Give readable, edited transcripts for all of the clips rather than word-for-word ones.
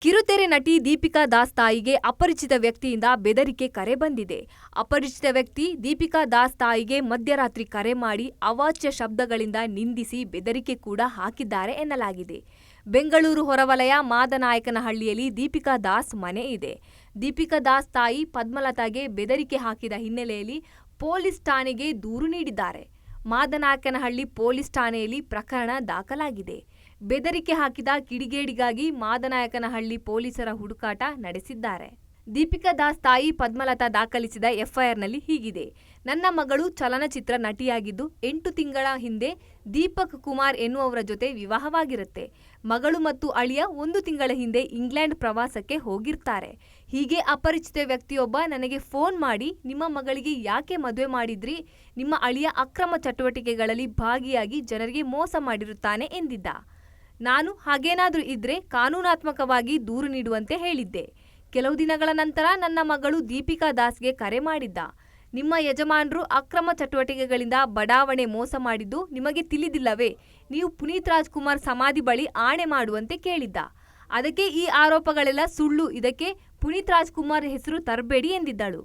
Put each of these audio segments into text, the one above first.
ಕಿರುತೆರೆ ನಟಿ ದೀಪಿಕಾ ದಾಸ್ ತಾಯಿಗೆ ಅಪರಿಚಿತ ವ್ಯಕ್ತಿಯಿಂದ ಬೆದರಿಕೆ ಕರೆ ಬಂದಿದೆ. ಅಪರಿಚಿತ ವ್ಯಕ್ತಿ ದೀಪಿಕಾ ದಾಸ್ ತಾಯಿಗೆ ಮಧ್ಯರಾತ್ರಿ ಕರೆ ಮಾಡಿ ಅವಾಚ್ಯ ಶಬ್ದಗಳಿಂದ ನಿಂದಿಸಿ ಬೆದರಿಕೆ ಕೂಡ ಹಾಕಿದ್ದಾರೆ ಎನ್ನಲಾಗಿದೆ. ಬೆಂಗಳೂರು ಹೊರವಲಯ ಮಾದನಾಯಕನಹಳ್ಳಿಯಲ್ಲಿ ದೀಪಿಕಾ ದಾಸ್ ಮನೆ ಇದೆ. ದೀಪಿಕಾ ದಾಸ್ ತಾಯಿ ಪದ್ಮಲತಾಗೆ ಬೆದರಿಕೆ ಹಾಕಿದ ಹಿನ್ನೆಲೆಯಲ್ಲಿ ಪೊಲೀಸ್ ಠಾಣೆಗೆ ದೂರು ನೀಡಿದ್ದಾರೆ. ಮಾದನಾಯಕನಹಳ್ಳಿ ಪೊಲೀಸ್ ಠಾಣೆಯಲ್ಲಿ ಪ್ರಕರಣ ದಾಖಲಾಗಿದೆ. ಬೆದರಿಕೆ ಹಾಕಿದ ಕಿಡಿಗೇಡಿಗಾಗಿ ಮಾದನಾಯಕನಹಳ್ಳಿ ಪೊಲೀಸರ ಹುಡುಕಾಟ ನಡೆಸಿದ್ದಾರೆ. ದೀಪಿಕಾ ದಾಸ್ ತಾಯಿ ಪದ್ಮಲತಾ ದಾಖಲಿಸಿದ ಎಫ್ಐಆರ್ನಲ್ಲಿ ಹೀಗಿದೆ: ನನ್ನ ಮಗಳು ಚಲನಚಿತ್ರ ನಟಿಯಾಗಿದ್ದು 8 ತಿಂಗಳ ಹಿಂದೆ ದೀಪಕ್ ಕುಮಾರ್ ಎನ್ನುವವರ ಜೊತೆ ವಿವಾಹವಾಗಿರುತ್ತೆ. ಮಗಳು ಮತ್ತು ಅಳಿಯ 1 ತಿಂಗಳ ಹಿಂದೆ ಇಂಗ್ಲೆಂಡ್ ಪ್ರವಾಸಕ್ಕೆ ಹೋಗಿರ್ತಾರೆ. ಹೀಗೆ ಅಪರಿಚಿತ ವ್ಯಕ್ತಿಯೊಬ್ಬ ನನಗೆ ಫೋನ್ ಮಾಡಿ, ನಿಮ್ಮ ಮಗಳಿಗೆ ಯಾಕೆ ಮದುವೆ ಮಾಡಿದ್ರಿ, ನಿಮ್ಮ ಅಳಿಯ ಅಕ್ರಮ ಚಟುವಟಿಕೆಗಳಲ್ಲಿ ಭಾಗಿಯಾಗಿ ಜನರಿಗೆ ಮೋಸ ಮಾಡಿರುತ್ತಾನೆ ಎಂದಿದ್ದ. ನಾನು ಹಾಗೇನಾದ್ರೂ ಇದ್ರೆ ಕಾನೂನಾತ್ಮಕವಾಗಿ ದೂರು ನೀಡುವಂತೆ ಹೇಳಿದ್ದೆ. ಕೆಲವು ದಿನಗಳ ನಂತರ ನನ್ನ ಮಗಳು ದೀಪಿಕಾ ದಾಸ್ಗೆ ಕರೆ ಮಾಡಿದ್ದ. ನಿಮ್ಮ ಯಜಮಾನರು ಅಕ್ರಮ ಚಟುವಟಿಕೆಗಳಿಂದ ಬಡಾವಣೆ ಮೋಸ ಮಾಡಿದ್ದು ನಿಮಗೆ ತಿಳಿದಿಲ್ಲವೇ? ನೀವು ಪುನೀತ್ ರಾಜ್ಕುಮಾರ್ ಸಮಾಧಿ ಬಳಿ ಆಣೆ ಮಾಡುವಂತೆ ಕೇಳಿದ್ದ. ಅದಕ್ಕೆ ಈ ಆರೋಪಗಳೆಲ್ಲ ಸುಳ್ಳು, ಇದಕ್ಕೆ ಪುನೀತ್ ರಾಜ್ಕುಮಾರ್ ಹೆಸರು ತರಬೇಡಿ ಎಂದಿದ್ದಳು.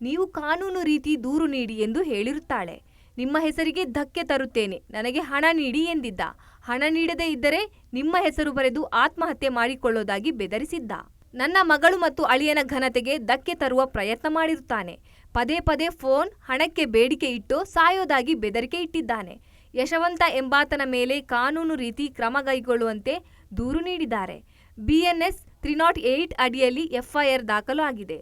ನೀವು ಕಾನೂನು ರೀತಿ ದೂರು ನೀಡಿ ಎಂದು ಹೇಳಿರುತ್ತಾಳೆ. ನಿಮ್ಮ ಹೆಸರಿಗೆ ಧಕ್ಕೆ ತರುತ್ತೇನೆ, ನನಗೆ ಹಣ ನೀಡಿ ಎಂದಿದ್ದ. ಹಣ ನೀಡದೇ ಇದ್ದರೆ ನಿಮ್ಮ ಹೆಸರು ಬರೆದು ಆತ್ಮಹತ್ಯೆ ಮಾಡಿಕೊಳ್ಳೋದಾಗಿ ಬೆದರಿಸಿದ್ದ. ನನ್ನ ಮಗಳು ಮತ್ತು ಅಳಿಯನ ಘನತೆಗೆ ಧಕ್ಕೆ ತರುವ ಪ್ರಯತ್ನ ಮಾಡಿರುತ್ತಾನೆ. ಪದೇ ಪದೇ ಫೋನ್, ಹಣಕ್ಕೆ ಬೇಡಿಕೆ ಇಟ್ಟು ಸಾಯೋದಾಗಿ ಬೆದರಿಕೆ ಇಟ್ಟಿದ್ದಾನೆ. ಯಶವಂತ ಎಂಬಾತನ ಮೇಲೆ ಕಾನೂನು ರೀತಿ ಕ್ರಮ ಕೈಗೊಳ್ಳುವಂತೆ ದೂರು ನೀಡಿದ್ದಾರೆ. BNS 308 ಅಡಿಯಲ್ಲಿ ಎಫ್ಐಆರ್ ದಾಖಲು ಆಗಿದೆ.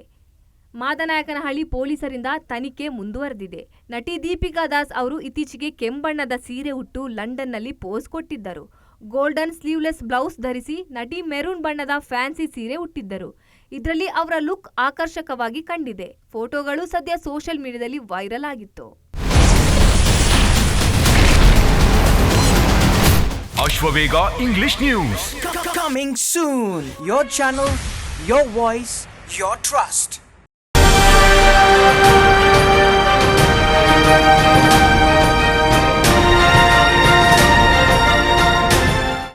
ಮಾದನಾಯಕನಹಳ್ಳಿ ಪೊಲೀಸರಿಂದ ತನಿಖೆ ಮುಂದುವರೆದಿದೆ. ನಟಿ ದೀಪಿಕಾ ದಾಸ್ ಅವರು ಇತ್ತೀಚೆಗೆ ಕೆಂಬಣ್ಣದ ಸೀರೆ ಉಟ್ಟು ಲಂಡನ್ನಲ್ಲಿ ಪೋಸ್ ಕೊಟ್ಟಿದ್ದರು. ಗೋಲ್ಡನ್ ಸ್ಲೀವ್ಲೆಸ್ ಬ್ಲೌಸ್ ಧರಿಸಿ ನಟಿ ಮೆರೂನ್ ಬಣ್ಣದ ಫ್ಯಾನ್ಸಿ ಸೀರೆ ಉಟ್ಟಿದ್ದರು. ಇದರಲ್ಲಿ ಅವರ ಲುಕ್ ಆಕರ್ಷಕವಾಗಿ ಕಂಡಿದೆ. ಫೋಟೋಗಳು ಸದ್ಯ ಸೋಷಿಯಲ್ ಮೀಡಿಯಾದಲ್ಲಿ ವೈರಲ್ ಆಗಿತ್ತು. Ashwavega English news coming soon. Your channel, your voice, your trust.